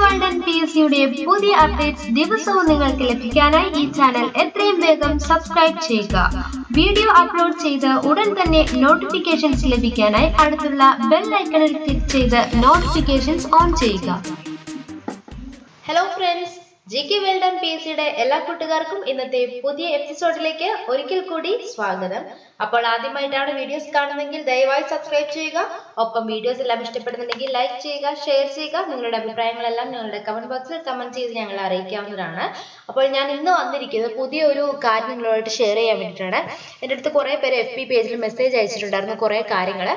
World and PSCയുടെ പുതിയ updates ദിവസവും നിങ്ങൾക്ക് ലഭിക്കാനായി ഈ ചാനൽ എത്രയും വേഗം സബ്സ്ക്രൈബ് ചെയ്യുക. വീഡിയോ അപ്ലോഡ് ചെയ്ത് ഉടൻ തന്നെ നോട്ടിഫിക്കേഷൻസ് ലഭിക്കാനായി അടുത്തുള്ള ബെൽ ഐക്കണിൽ ക്ലിക്ക് ചെയ്ത് നോട്ടിഫിക്കേഷൻസ് ഓൺ ചെയ്യുക. Hello friends, GK world and PSCയുടെ എല്ലാ കൂട്ടുകാർക്കും ഇന്നത്തെ പുതിയ എപ്പിസോഡിലേക്ക് ഒരിക്കൽ കൂടി സ്വാഗതം. അപ്പോൾ ആദ്യമായിട്ടാണ് വീഡിയോസ് കാണുന്നതെങ്കിൽ ദയവായി സബ്സ്ക്രൈബ് ചെയ്യുക. ഒപ്പം വീഡിയോസ് എല്ലാം ഇഷ്ടപ്പെടുന്നുണ്ടെങ്കിൽ ലൈക്ക് ചെയ്യുക, ഷെയർ ചെയ്യുക. നിങ്ങളുടെ അഭിപ്രായങ്ങളെല്ലാം ഞങ്ങളുടെ കമന്റ് ബോക്സിൽ കമന്റ് ചെയ്ത് ഞങ്ങളെ അറിയിക്കാവുന്നതാണ്. അപ്പോൾ ഞാൻ ഇന്ന് വന്നിരിക്കുന്നത് പുതിയൊരു കാര്യം നിങ്ങളോട് ഷെയർ ചെയ്യാൻ വേണ്ടിയിട്ടാണ്. എൻ്റെ അടുത്ത് കുറേ പേര് FB പേജിൽ മെസ്സേജ് അയച്ചിട്ടുണ്ടായിരുന്നു കുറേ കാര്യങ്ങൾ.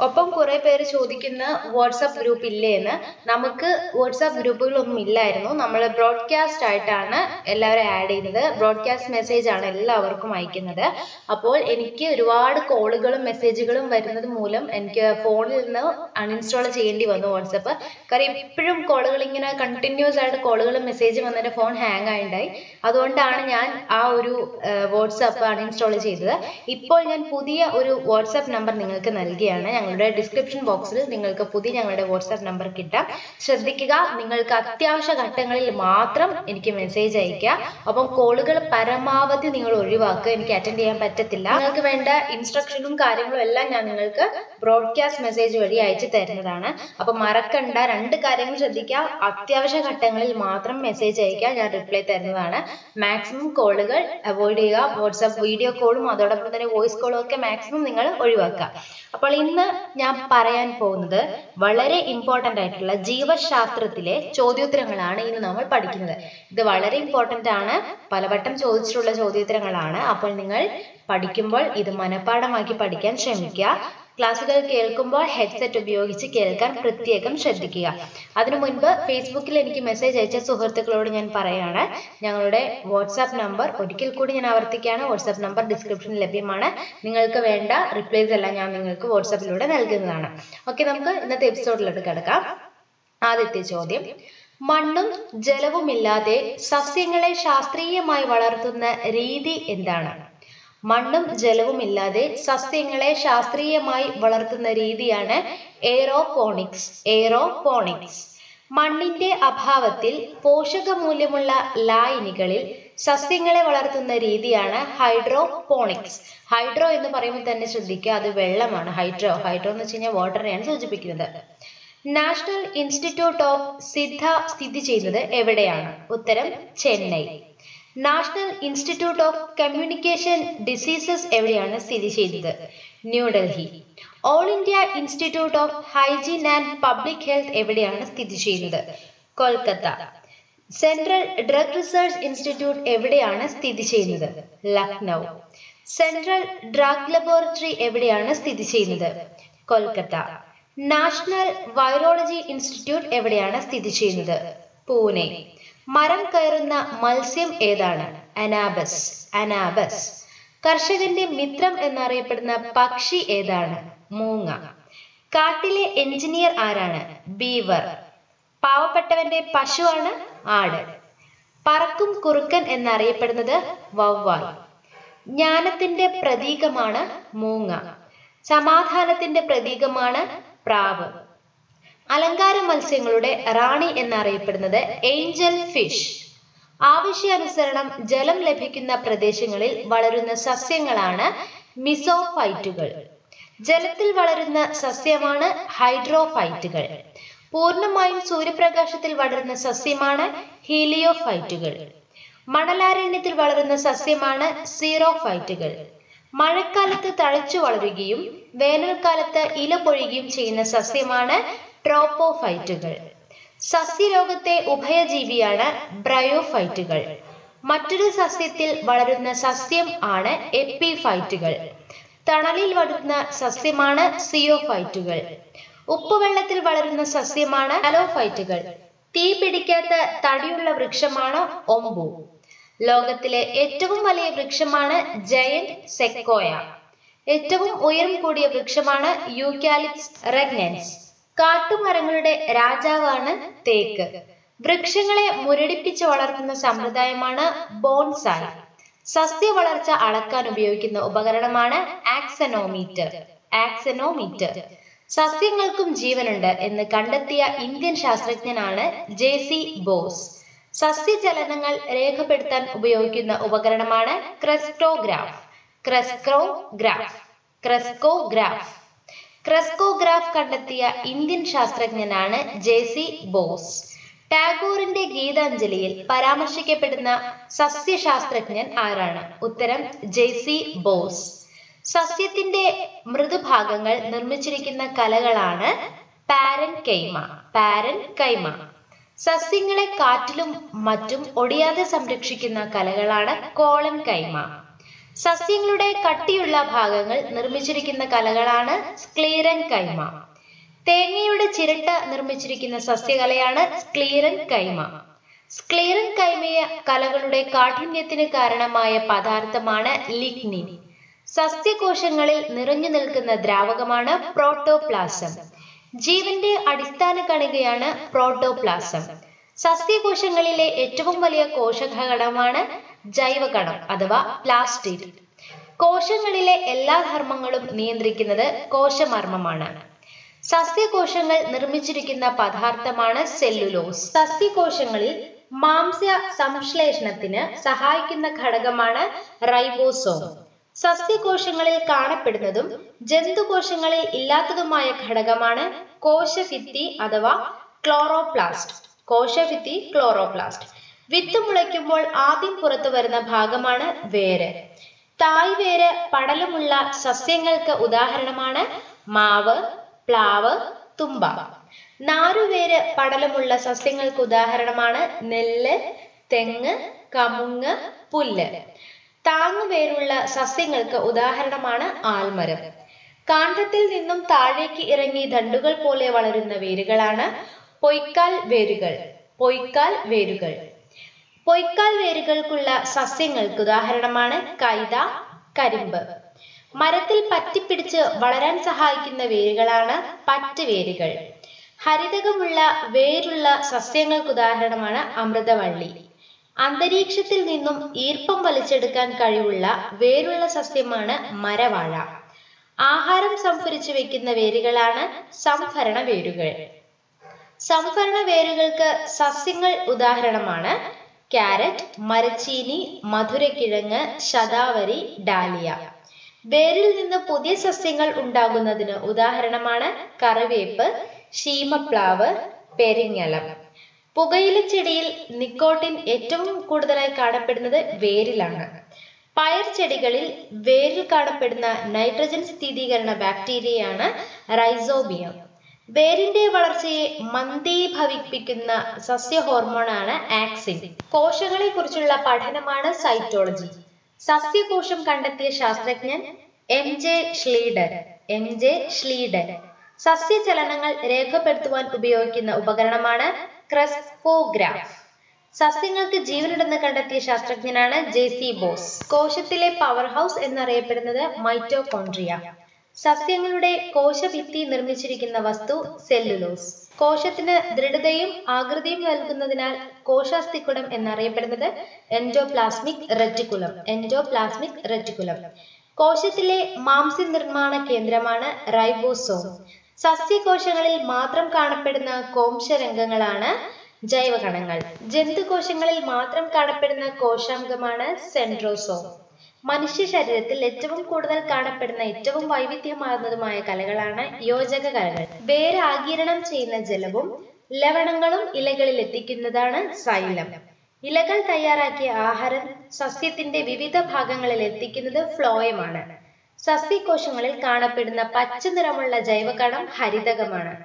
ഒപ്പം കുറേ പേര് ചോദിക്കുന്ന വാട്സാപ്പ് ഗ്രൂപ്പ് ഇല്ലേ എന്ന്. നമുക്ക് വാട്സാപ്പ് ഗ്രൂപ്പുകളൊന്നും ഇല്ലായിരുന്നു. നമ്മൾ ബ്രോഡ്കാസ്റ്റ് ആയിട്ടാണ് എല്ലാവരും ആഡ് ചെയ്യുന്നത്. ബ്രോഡ്കാസ്റ്റ് മെസ്സേജ് ആണ് എല്ലാവർക്കും അയക്കുന്നത്. അപ്പോൾ എനിക്ക് ഒരുപാട് കോളുകളും മെസ്സേജുകളും വരുന്നത് മൂലം എനിക്ക് ഫോണിൽ നിന്ന് അൺഇൻസ്റ്റാൾ ചെയ്യേണ്ടി വന്നു വാട്സപ്പ്. കാര്യം ഇപ്പോഴും കോളുകൾ ഇങ്ങനെ കണ്ടിന്യൂസ് ആയിട്ട് കോളുകളും മെസ്സേജും വന്ന് എൻ്റെ ഫോൺ ഹാങ് ആയിട്ടുണ്ടായി. അതുകൊണ്ടാണ് ഞാൻ ആ ഒരു വാട്സാപ്പ് അൺഇൻസ്റ്റാൾ ചെയ്തത്. ഇപ്പോൾ ഞാൻ പുതിയ ഒരു വാട്സാപ്പ് നമ്പർ നിങ്ങൾക്ക് നൽകിയാണ്. ഞങ്ങളുടെ ഡിസ്ക്രിപ്ഷൻ ബോക്സിൽ നിങ്ങൾക്ക് പുതിയ ഞങ്ങളുടെ വാട്സാപ്പ് നമ്പർ കിട്ടാം. ശ്രദ്ധിക്കുക, നിങ്ങൾക്ക് അത്യാവശ്യ ഘട്ടങ്ങളിൽ മാത്രം എനിക്ക് മെസ്സേജ് അയക്കുക. ഒപ്പം കോളുകൾ പരമാവധി നിങ്ങൾ ഒഴിവാക്കുക. എനിക്ക് അറ്റൻഡ് ചെയ്യാൻ പറ്റത്തില്ല. നിങ്ങൾക്ക് വേണ്ട ഇൻസ്ട്രക്ഷനും കാര്യങ്ങളും എല്ലാം ഞാൻ നിങ്ങൾക്ക് ബ്രോഡ്കാസ്റ്റ് മെസ്സേജ് വഴി അയച്ചു തരുന്നതാണ്. അപ്പൊ മറക്കണ്ട, രണ്ട് കാര്യങ്ങൾ ശ്രദ്ധിക്കുക. അത്യാവശ്യ ഘട്ടങ്ങളിൽ മാത്രം മെസ്സേജ് അയക്കുക, ഞാൻ റിപ്ലൈ തരുന്നതാണ്. മാക്സിമം കോളുകൾ അവോയ്ഡ് ചെയ്യുക. വാട്സാപ്പ് വീഡിയോ കോളും അതോടൊപ്പം തന്നെ വോയിസ് കോളും ഒക്കെ മാക്സിമം നിങ്ങൾ ഒഴിവാക്കുക. അപ്പോൾ ഇന്ന് ഞാൻ പറയാൻ പോകുന്നത് വളരെ ഇമ്പോർട്ടൻ്റ് ആയിട്ടുള്ള ജീവശാസ്ത്രത്തിലെ ചോദ്യോത്തരങ്ങളാണ് ഇന്ന് നമ്മൾ പഠിക്കുന്നത്. ഇത് വളരെ ഇമ്പോർട്ടൻ്റ് ആണ്, പലവട്ടം ചോദിച്ചിട്ടുള്ള ചോദ്യോത്തരങ്ങളാണ്. അപ്പോൾ നിങ്ങൾ പഠിക്കുമ്പോൾ ഇത് മനഃപ്പാഠമാക്കി പഠിക്കാൻ ശ്രമിക്കുക. ക്ലാസ്സുകൾ കേൾക്കുമ്പോൾ ഹെഡ്സെറ്റ് ഉപയോഗിച്ച് കേൾക്കാൻ പ്രത്യേകം ശ്രദ്ധിക്കുക. അതിനു മുൻപ് ഫേസ്ബുക്കിൽ എനിക്ക് മെസ്സേജ് അയച്ച സുഹൃത്തുക്കളോട് ഞാൻ പറയാണ്, ഞങ്ങളുടെ വാട്സാപ്പ് നമ്പർ ഒരിക്കൽ കൂടി ഞാൻ ആവർത്തിക്കുകയാണ്. വാട്സാപ്പ് നമ്പർ ഡിസ്ക്രിപ്ഷനിൽ ലഭ്യമാണ്. നിങ്ങൾക്ക് വേണ്ട റിപ്ലൈസ് എല്ലാം ഞാൻ നിങ്ങൾക്ക് വാട്സാപ്പിലൂടെ നൽകുന്നതാണ്. ഓക്കെ, നമുക്ക് ഇന്നത്തെ എപ്പിസോഡിലോട്ട് കിടക്കാം. ആദ്യത്തെ ചോദ്യം: മണ്ണും ജലവുമില്ലാതെ സസ്യങ്ങളെ ശാസ്ത്രീയമായി വളർത്തുന്ന രീതി എന്താണ്? മണ്ണും ജലവുമില്ലാതെ സസ്യങ്ങളെ ശാസ്ത്രീയമായി വളർത്തുന്ന രീതിയാണ് എയറോപോണിക്സ്. എയറോപോണിക്സ്. മണ്ണിന്റെ അഭാവത്തിൽ പോഷകമൂല്യമുള്ള ലായനികളിൽ സസ്യങ്ങളെ വളർത്തുന്ന രീതിയാണ് ഹൈഡ്രോപോണിക്സ്. ഹൈഡ്രോ എന്ന് പറയുമ്പോൾ തന്നെ ശ്രദ്ധിക്കുക, അത് വെള്ളമാണ്. ഹൈഡ്രോ എന്ന് വെച്ച് കഴിഞ്ഞാൽ വാട്ടറിനെയാണ് സൂചിപ്പിക്കുന്നത്. നാഷണൽ ഇൻസ്റ്റിറ്റ്യൂട്ട് ഓഫ് സിദ്ധ സ്ഥിതി ചെയ്യുന്നത് എവിടെയാണ്? ഉത്തരം Chennai. National institute of communication diseases എവിടെയാണ് സ്ഥിതി ചെയ്യുന്നത്? New Delhi. All India institute of hygiene and public health എവിടെയാണ് സ്ഥിതി ചെയ്യുന്നത്? Kolkata. Central drug research institute എവിടെയാണ് സ്ഥിതി ചെയ്യുന്നത്? ലക്നൗ. സെൻട്രൽ ഡ്രഗ് ലബോറട്ടറി എവിടെയാണ് സ്ഥിതി ചെയ്യുന്നത്? കൊൽക്കത്ത. നാഷണൽ വൈറോളജി ഇൻസ്റ്റിറ്റ്യൂട്ട് എവിടെയാണ് സ്ഥിതി ചെയ്യുന്നത്? പൂനെ. മരം കയറുന്ന മത്സ്യം ഏതാണ്? അനാബസ്. അനാബസ്. കർഷകന്റെ മിത്രം എന്നറിയപ്പെടുന്ന പക്ഷി ഏതാണ്? മൂങ്ങ. കാട്ടിലെ എഞ്ചിനീയർ ആരാണ്? ബീവർ. പാവപ്പെട്ടവന്റെ പശുവാണ് ആട്. പറക്കും കുറുക്കൻ എന്നറിയപ്പെടുന്നത് വവ്വാൽ. ജ്ഞാനത്തിന്റെ പ്രതീകമാണ് മൂങ്ങ. സമാധാനത്തിന്റെ പ്രതീകമാണ് പ്രാവ്. അലങ്കാര മത്സ്യങ്ങളുടെ റാണി എന്നറിയപ്പെടുന്നത് ഏഞ്ചൽ ഫിഷ്. ആവശ്യാനുസരണം ജലം ലഭിക്കുന്ന പ്രദേശങ്ങളിൽ വളരുന്ന സസ്യങ്ങളാണ് മിസോഫൈറ്റുകൾ. ജലത്തിൽ വളരുന്ന സസ്യമാണ് ഹൈഡ്രോഫൈറ്റുകൾ. പൂർണ്ണമായും സൂര്യപ്രകാശത്തിൽ വളരുന്ന സസ്യമാണ് ഹീലിയോഫൈറ്റുകൾ. മണലാരണ്യത്തിൽ വളരുന്ന സസ്യമാണ് സീറോഫൈറ്റുകൾ. മഴക്കാലത്ത് തഴച്ചു വളരുകയും വേനൽക്കാലത്ത് ഇല പൊഴിയുകയും ചെയ്യുന്ന സസ്യമാണ് ട്രോപ്പോഫൈറ്റുകൾ. സസ്യലോകത്തെ ഉഭയജീവിയാണ് ബ്രയോഫൈറ്റുകൾ. മറ്റൊരു സസ്യത്തിൽ വളരുന്ന സസ്യം ആണ് എപ്പിഫൈറ്റുകൾ. തണലിൽ വളരുന്ന സസ്യമാണ് സിയോഫൈറ്റുകൾ. ഉപ്പുവെള്ളത്തിൽ വളരുന്ന സസ്യമാണ് അലോഫൈറ്റുകൾ. തീ പിടിക്കാത്ത തടിയുള്ള വൃക്ഷമാണ് ഒമ്പു. ലോകത്തിലെ ഏറ്റവും വലിയ വൃക്ഷമാണ് ജയന്റ് സെക്കോയ. ഏറ്റവും ഉയരം കൂടിയ വൃക്ഷമാണ് യൂക്കാലിപ്സ് റെഗ്നൻസ്. കാട്ടുമരങ്ങളുടെ രാജാവാണ് തേക്ക്. വൃക്ഷങ്ങളെ മുരടിപ്പിച്ച് വളർത്തുന്ന സമ്പ്രദായമാണ് ബോൺസായി. സസ്യ വളർച്ച അളക്കാൻ ഉപയോഗിക്കുന്ന ഉപകരണമാണ് ആക്സനോമീറ്റർ. ആക്സനോമീറ്റർ. സസ്യങ്ങൾക്കും ജീവനുണ്ട് എന്ന് കണ്ടെത്തിയ ഇന്ത്യൻ ശാസ്ത്രജ്ഞനാണ് ജെ.സി. ബോസ്. സസ്യചലനങ്ങൾ രേഖപ്പെടുത്താൻ ഉപയോഗിക്കുന്ന ഉപകരണമാണ് ക്രെസ്കോഗ്രാഫ്. ക്രെസ്കോഗ്രാഫ് കണ്ടെത്തിയ ഇന്ത്യൻ ശാസ്ത്രജ്ഞനാണ് ജെ.സി. ബോസ്. ടാഗോറിന്റെ ഗീതാഞ്ജലിയിൽ പരാമർശിക്കപ്പെടുന്ന സസ്യശാസ്ത്രജ്ഞൻ ആരാണ്? ഉത്തരം ജെ.സി. ബോസ്. സസ്യത്തിന്റെ മൃദുഭാഗങ്ങൾ നിർമ്മിച്ചിരിക്കുന്ന കലകളാണ് പാരൻകൈമ. സസ്യങ്ങളെ കാറ്റിലും മറ്റും ഒടിയാതെ സംരക്ഷിക്കുന്ന കലകളാണ് കോളൻകൈമ. സസ്യങ്ങളുടെ കട്ടിയുള്ള ഭാഗങ്ങൾ നിർമ്മിച്ചിരിക്കുന്ന കലകളാണ് സ്ക്ലീറൻകൈമ. തേങ്ങയുടെ ചിരട്ട നിർമ്മിച്ചിരിക്കുന്ന സസ്യകലയാണ് സ്ക്ലീറൻകൈമ. സ്ക്ലീറൻകൈമയ കലകളുടെ കാഠിന്യത്തിന് കാരണമായ പദാർത്ഥമാണ് ലിഗ്നിൻ. സസ്യകോശങ്ങളിൽ നിറഞ്ഞു നിൽക്കുന്ന ദ്രാവകമാണ് പ്രോട്ടോപ്ലാസം. ജീവന്റെ അടിസ്ഥാന കണികയാണ് പ്രോട്ടോപ്ലാസം. സസ്യകോശങ്ങളിലെ ഏറ്റവും വലിയ കോശഘടകമാണ് ജൈവകണം അഥവാ പ്ലാസ്റ്റിഡ്. കോശങ്ങളിലെ എല്ലാ ധർമ്മങ്ങളും നിയന്ത്രിക്കുന്നത് കോശമർമ്മമാണ്. സസ്യകോശങ്ങൾ നിർമ്മിച്ചിരിക്കുന്ന പദാർത്ഥമാണ് സെല്ലുലോസ്. സസ്യകോശങ്ങളിൽ മാംസ്യ സംശ്ലേഷണത്തിന് സഹായിക്കുന്ന ഘടകമാണ് റൈബോസോം. സസ്യകോശങ്ങളിൽ കാണപ്പെടുന്നതും ജന്തുകോശങ്ങളിൽ ഇല്ലാത്തതുമായ ഘടകമാണ് കോശഭിത്തി അഥവാ ക്ലോറോപ്ലാസ്റ്റ്. വിത്ത് മുളയ്ക്കുമ്പോൾ ആദ്യം പുറത്തു വരുന്ന ഭാഗമാണ് വേര്. തായ്വേര് പടലമുള്ള സസ്യങ്ങൾക്ക് ഉദാഹരണമാണ് മാവ്, പ്ലാവ്, തുമ്പ. നാരുവേര് പടലമുള്ള സസ്യങ്ങൾക്ക് ഉദാഹരണമാണ് നെല്ല്, തെങ്ങ്, കമുങ്ങ്, പുല്ല്. താങ്ങുവേരുള്ള സസ്യങ്ങൾക്ക് ഉദാഹരണമാണ് ആൽമരം. കാണ്ഡത്തിൽ നിന്നും താഴേക്ക് ഇറങ്ങി ദണ്ഡുകൾ പോലെ വളരുന്ന വേരുകളാണ് പൊയ്ക്കാൽ വേരുകൾ. പൊയ്ക്കാൽ വേരുകൾക്കുള്ള സസ്യങ്ങൾക്ക് ഉദാഹരണമാണ് കൈത, കരിമ്പ്. മരത്തിൽ പറ്റിപ്പിടിച്ച് വളരാൻ സഹായിക്കുന്ന വേരുകളാണ് പറ്റുവേരുകൾ. ഹരിതകമുള്ള വേരുള്ള സസ്യങ്ങൾക്ക് ഉദാഹരണമാണ് അമൃതവള്ളി. അന്തരീക്ഷത്തിൽ നിന്നും ഈർപ്പം വലിച്ചെടുക്കാൻ കഴിവുള്ള വേരുള്ള സസ്യമാണ് മരവാഴ. ആഹാരം സംഭരിച്ചു വെക്കുന്ന വേരുകളാണ് സംഭരണ വേരുകൾ. സംഭരണ വേരുകൾക്ക് സസ്യങ്ങൾ ഉദാഹരണമാണ് ക്യാരറ്റ്, മരച്ചീനി, മധുരക്കിഴങ്ങ്, ശതാവരി, ഡാലിയ. വേരിൽ നിന്ന് പുതിയ സസ്യങ്ങൾ ഉണ്ടാകുന്നതിന് ഉദാഹരണമാണ് കറിവേപ്പ്, ശീമപ്ലാവ്, പെരിങ്ങലം. പുകയിലച്ചെടിയിൽ നിക്കോട്ടിൻ ഏറ്റവും കൂടുതലായി കാണപ്പെടുന്നത് വേരിലാണ്. പയർ ചെടികളിൽ വേരിൽ കാണപ്പെടുന്ന നൈട്രജൻ സ്ഥിരീകരണ ബാക്ടീരിയയാണ് റൈസോബിയം. വേരിന്റെ വളർച്ചയെ മന്ദീഭവിപ്പിക്കുന്ന സസ്യ ഹോർമോണാണ് ആക്സിൻ. കോശങ്ങളെ കുറിച്ചുള്ള പഠനമാണ് സൈറ്റോളജി. സസ്യകോശം കണ്ടെത്തിയ ശാസ്ത്രജ്ഞൻ എം.ജെ. ഷ്ലീഡൻ. സസ്യചലനങ്ങൾ രേഖപ്പെടുത്തുവാൻ ഉപയോഗിക്കുന്ന ഉപകരണമാണ് ക്രെസ്കോഗ്രാഫ്. സസ്യങ്ങൾക്ക് ജീവനുണ്ടെന്ന് കണ്ടെത്തിയ ശാസ്ത്രജ്ഞനാണ് ജെ.സി. ബോസ്. കോശത്തിലെ പവർ ഹൗസ് എന്നറിയപ്പെടുന്നത് മൈറ്റോകോൺട്രിയ. സസ്യങ്ങളുടെ കോശഭിത്തി നിർമ്മിച്ചിരിക്കുന്ന വസ്തു സെല്ലുലോസ്. കോശത്തിന് ദൃഢതയും ആകൃതിയും നൽകുന്നതിനാൽ കോശാസ്ഥികുടം എന്നറിയപ്പെടുന്നത് എൻഡോപ്ലാസ്മിക് റെറ്റിക്കുലം. കോശത്തിലെ മാംസ്യ നിർമ്മാണ കേന്ദ്രമാണ് റൈബോസോം. സസ്യകോശങ്ങളിൽ മാത്രം കാണപ്പെടുന്ന കോശരംഗങ്ങളാണ് ജൈവകണങ്ങൾ. ജന്തുകോശങ്ങളിൽ മാത്രം കാണപ്പെടുന്ന കോശാംഗമാണ് സെൻട്രോസോം. മനുഷ്യ ശരീരത്തിൽ ഏറ്റവും കൂടുതൽ കാണപ്പെടുന്ന ഏറ്റവും വൈവിധ്യമാർന്നതുമായ കലകളാണ് യോജക കലകൾ. വേര് ആഗിരണം ചെയ്യുന്ന ജലവും ലവണങ്ങളും ഇലകളിൽ എത്തിക്കുന്നതാണ് സൈലം. ഇലകൾ തയ്യാറാക്കിയ ആഹാരം സസ്യത്തിന്റെ വിവിധ ഭാഗങ്ങളിൽ എത്തിക്കുന്നത് ഫ്ലോയമാണ്. സസ്യകോശങ്ങളിൽ കാണപ്പെടുന്ന പച്ച നിറമുള്ള ജൈവകണം ഹരിതകമാണ്.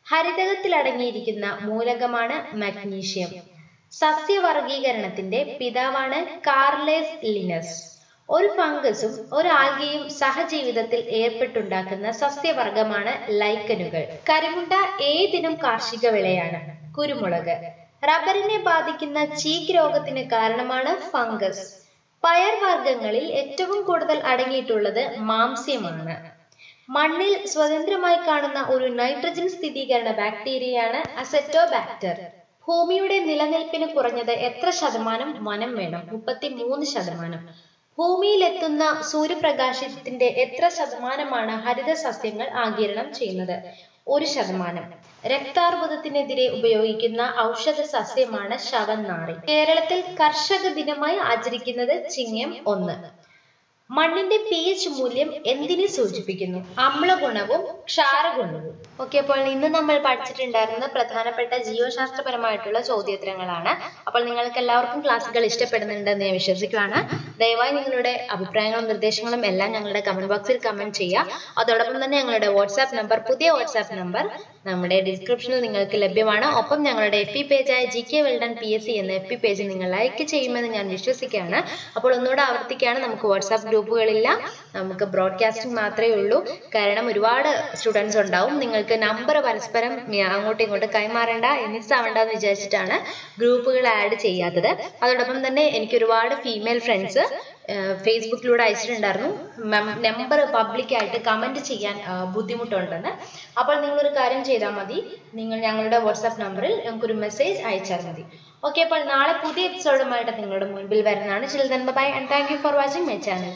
ഹരിതകത്തിൽ അടങ്ങിയിരിക്കുന്ന മൂലകമാണ് മഗ്നീഷ്യം. സസ്യവർഗീകരണത്തിന്റെ പിതാവാണ് കാർലേസ് ലിനസ്. ഒരു ഫംഗസും ഒരു ആൽഗയും സഹജീവിതത്തിൽ ഏർപ്പെട്ടുണ്ടാക്കുന്ന സസ്യവർഗമാണ് ലൈക്കനുകൾ. കരിമുണ്ട ഏതിനും കാർഷിക വിളയാണ്. കുരുമുളക്. റബ്ബറിനെ ബാധിക്കുന്ന ചീക്ക് രോഗത്തിന് കാരണമാണ് ഫംഗസ്. പയർവർഗ്ഗങ്ങളിൽ ഏറ്റവും കൂടുതൽ അടങ്ങിയിട്ടുള്ളത് മാംസ്യമാണ്. മണ്ണിൽ സ്വതന്ത്രമായി കാണുന്ന ഒരു നൈട്രജൻ സ്ഥിരീകരണ ബാക്ടീരിയയാണ് അസറ്റോബാക്ടർ. ഭൂമിയുടെ നിലനിൽപ്പിന് കുറഞ്ഞത് എത്ര ശതമാനം വനം വേണം? 33%. ഭൂമിയിലെത്തുന്ന സൂര്യപ്രകാശത്തിന്റെ എത്ര ശതമാനമാണ് ഹരിത സസ്യങ്ങൾ ആഗിരണം ചെയ്യുന്നത്? 1%. രക്താർബുദത്തിനെതിരെ ഉപയോഗിക്കുന്ന ഔഷധ സസ്യമാണ് ശവന്നാറി. കേരളത്തിൽ കർഷക ദിനമായി ആചരിക്കുന്നത് ചിങ്ങം 1. മണ്ണിന്റെ pH മൂല്യം എന്തിനെ സൂചിപ്പിക്കുന്നു? അമ്ലഗുണവും ക്ഷാരഗുണവും. ഓക്കെ, അപ്പോൾ ഇന്ന് നമ്മൾ പഠിച്ചിട്ടുണ്ടായിരുന്ന പ്രധാനപ്പെട്ട ജീവശാസ്ത്രപരമായിട്ടുള്ള ചോദ്യോത്തരങ്ങളാണ്. അപ്പോൾ നിങ്ങൾക്ക് എല്ലാവർക്കും ക്ലാസ്സുകൾ ഇഷ്ടപ്പെടുന്നുണ്ടെന്ന് ഞാൻ വിശ്വസിക്കുകയാണ്. ദയവായി നിങ്ങളുടെ അഭിപ്രായങ്ങളും നിർദ്ദേശങ്ങളും എല്ലാം ഞങ്ങളുടെ കമന്റ് ബോക്സിൽ കമന്റ് ചെയ്യുക. അതോടൊപ്പം തന്നെ ഞങ്ങളുടെ വാട്സാപ്പ് നമ്പർ, പുതിയ വാട്സാപ്പ് നമ്പർ നമ്മുടെ ഡിസ്ക്രിപ്ഷനിൽ നിങ്ങൾക്ക് ലഭ്യമാണ്. ഒപ്പം ഞങ്ങളുടെ FB പേജായ GK വെൽഡൺ PSC എന്ന FB പേജ് നിങ്ങൾ ലൈക്ക് ചെയ്യുമെന്ന് ഞാൻ വിശ്വസിക്കുകയാണ്. അപ്പോൾ ഒന്നുകൂടെ ആവർത്തിക്കുകയാണ്, നമുക്ക് വാട്സാപ്പ് ഗ്രൂപ്പുകളില്ല, നമുക്ക് ബ്രോഡ്കാസ്റ്റിംഗ് മാത്രമേ ഉള്ളൂ. കാരണം ഒരുപാട് സ്റ്റുഡൻസ് ഉണ്ടാവും, നിങ്ങൾക്ക് നമ്പർ പരസ്പരം അങ്ങോട്ടും ഇങ്ങോട്ടും കൈമാറേണ്ട, മിസ്സാവേണ്ട എന്ന് വിചാരിച്ചിട്ടാണ് ഗ്രൂപ്പുകൾ ആഡ് ചെയ്യാത്തത്. അതോടൊപ്പം തന്നെ എനിക്ക് ഒരുപാട് ഫീമെയിൽ ഫ്രണ്ട്സ് ഫേസ്ബുക്കിലൂടെ അയച്ചിട്ടുണ്ടായിരുന്നു നമ്പർ പബ്ലിക്കായിട്ട് കമന്റ് ചെയ്യാൻ ബുദ്ധിമുട്ടുണ്ടെന്ന്. അപ്പോൾ നിങ്ങളൊരു കാര്യം ചെയ്താൽ മതി, നിങ്ങൾ ഞങ്ങളുടെ വാട്സാപ്പ് നമ്പറിൽ ഞങ്ങൾക്കൊരു മെസ്സേജ് അയച്ചാൽ മതി. ഓക്കെ, അപ്പോൾ നാളെ പുതിയ എപ്പിസോഡുമായിട്ട് നിങ്ങളുടെ മുൻപിൽ വരുന്നതാണ്. Children bye and thank you for watching my channel.